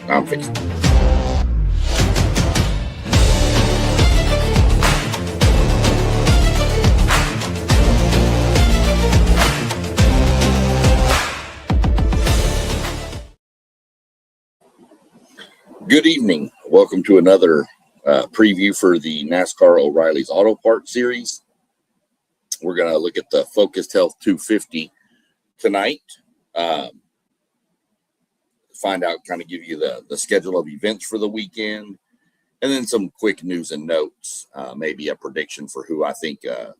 I'm fixing it. Good evening. Welcome to another preview for the Nascar Oriley'S Auto Parts series. We're going to look at the Focused Health 250 tonight. Find out, kind of give you the schedule of events for the weekend, and then some quick news and notes, maybe a prediction for who I think to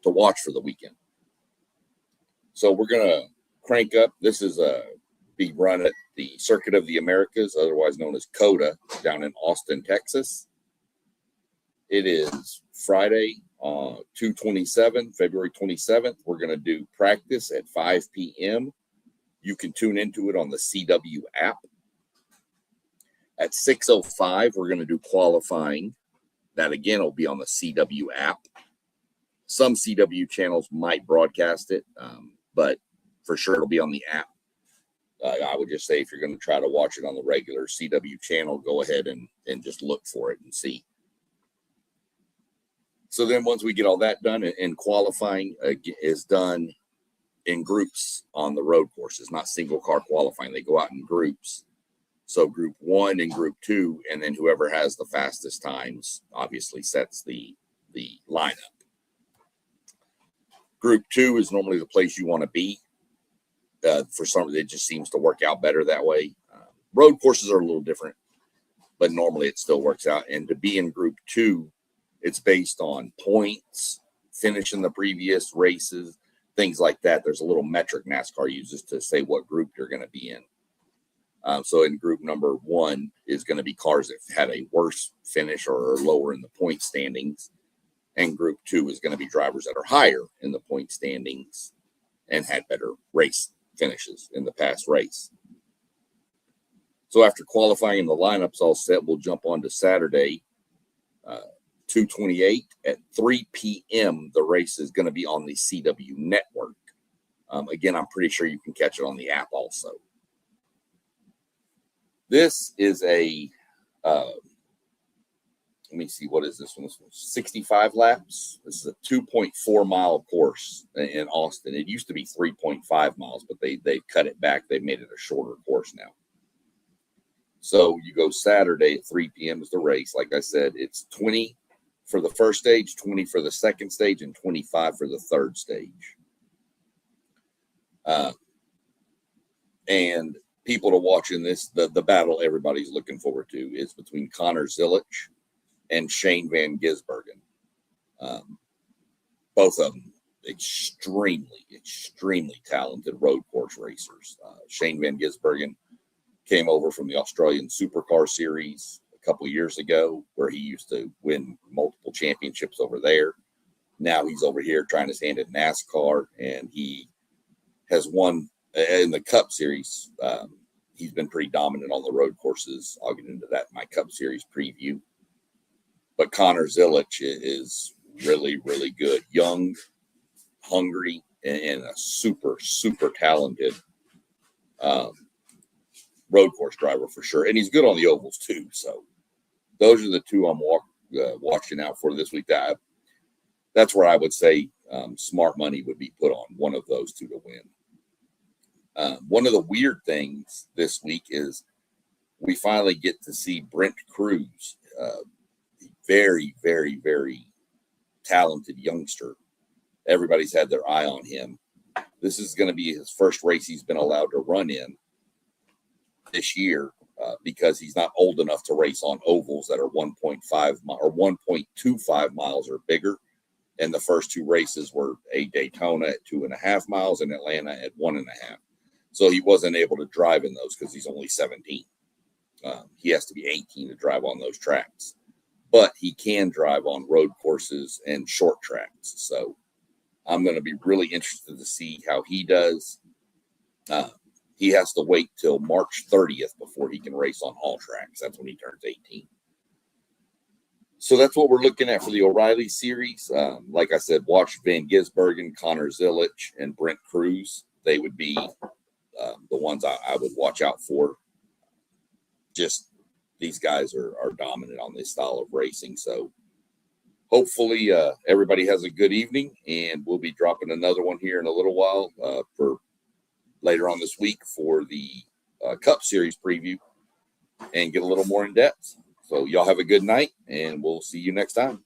watch for the weekend. So we're going to crank up. This is be run at the Circuit of the Americas, otherwise known as COTA, down in Austin, Texas. It is Friday, 2/27, February 27th. We're going to do practice at 5 p.m. You can tune into it on the CW app. At 6:05, we're going to do qualifying. That, again, will be on the CW app. Some CW channels might broadcast it, but for sure it'll be on the app. I would just say if you're going to try to watch it on the regular CW channel, go ahead and just look for it and see. So then once we get all that done, and qualifying is done in groups on the road courses, not single car qualifying. They go out in groups. So group 1 and group 2, and then whoever has the fastest times obviously sets the lineup. Group 2 is normally the place you want to be. For some, it just seems to work out better that way. Road courses are a little different, but normally it still works out. And to be in group 2, it's based on points, finishing the previous races, things like that. There's a little metric NASCAR uses to say what group you're going to be in. So in group number 1 is going to be cars that had a worse finish or are lower in the point standings. And group 2 is going to be drivers that are higher in the point standings and had better race finishes in the past race. So after qualifying and the lineups all set, we'll jump on to Saturday, 2/28 at 3 p.m. The race is going to be on the CW network. Again, I'm pretty sure you can catch it on the app also. This is a, let me see, what is this one? This one's 65 laps. This is a 2.4 mile course in Austin. It used to be 3.5 miles, but they've cut it back. They've made it a shorter course now. So you go Saturday at 3 p.m. is the race. Like I said, it's 20 for the first stage, 20 for the second stage, and 25 for the third stage. And people to watch in this, the battle everybody's looking forward to is between Connor Zilisch and Shane Van Gisbergen. Both of them extremely talented road course racers. Shane Van Gisbergen came over from the Australian Supercar Series a couple years ago, where he used to win multiple championships over there. Now he's over here trying his hand at NASCAR, and he has won in the Cup Series. He's been pretty dominant on the road courses. I'll get into that in my Cup Series preview. But Connor Zilisch is really good. Young, hungry, and a super talented road course driver for sure. And he's good on the ovals too. So those are the two I'm watching out for this week. That's where I would say smart money would be put on one of those two to win. One of the weird things this week is we finally get to see Brent Cruz, very talented youngster. Everybody's had their eye on him. This is going to be his first race he's been allowed to run in this year because he's not old enough to race on ovals that are 1.5 or 1.25 miles or bigger. And the first two races were a Daytona at 2.5 miles and Atlanta at 1.5. So he wasn't able to drive in those because he's only 17. He has to be 18 to drive on those tracks. But he can drive on road courses and short tracks. So I'm going to be really interested to see how he does. He has to wait till March 30th before he can race on all tracks. That's when he turns 18. So that's what we're looking at for the O'Reilly series. Like I said, watch Van Gisbergen, Connor Zilisch, and Brent Cruz. They would be the ones I would watch out for. just these guys are dominant on this style of racing. So hopefully everybody has a good evening, and we'll be dropping another one here in a little while for later on this week for the Cup Series preview and get a little more in depth. So y'all have a good night, and we'll see you next time.